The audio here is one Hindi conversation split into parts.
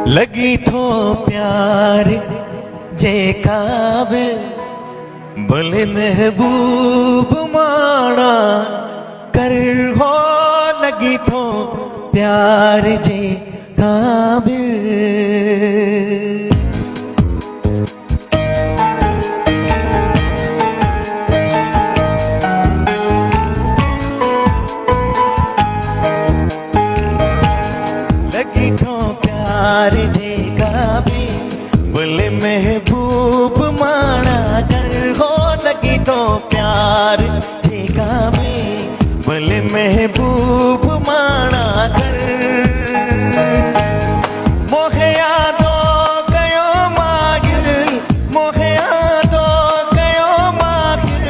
लगी थो प्यार जे काबिल भले महबूब माना कर हो। लगी थो प्यार जे काबिल प्यार जे काबिल बोले महबूब माना कर हो। लगी तो प्यार जे काबिल बोले महबूब माना कर। मोहे यादो कयो मागिल मोहे यादो कयो मागिल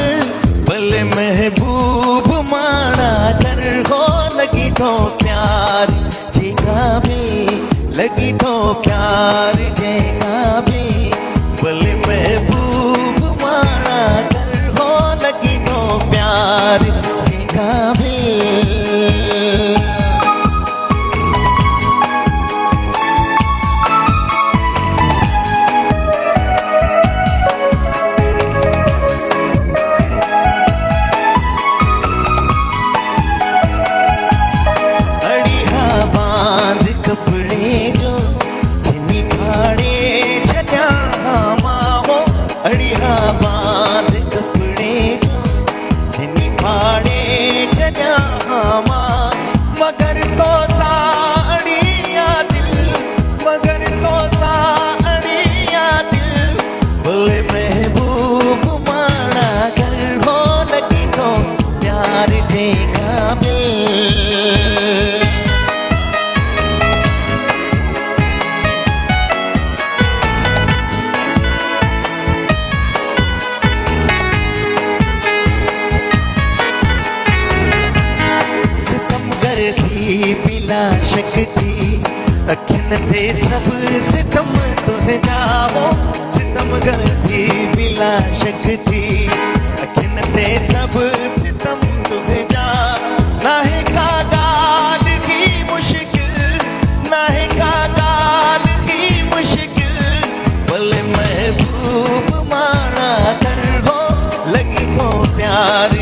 बोले महबूब माना कर हो। लगी तो प्यार जे काबिल लगी तो प्यार जे काबिल भले महबूब माना कर हो। लगी तो प्यार जे काबिल अड़िया बांध कपड़े जो जिनी फाड़े छजा माहो। अड़िया बांध कपड़े जो जिनी फाड़े छजा मां मगर तो साड़िया दिल मगर तो साड़िया दिल बोले महबूब माना कर हो। लगी तो प्यार जे काबिल बिला शक थी अखिन ते सब सितम तुझा हो। सितमगर थी बिला शक थी अखिन ते सब सितम तुझा। नाहे का गाल की मुश्किल नाहे का गाल की मुश्किल भले महबूब माना कर हो। लगी तो प्यार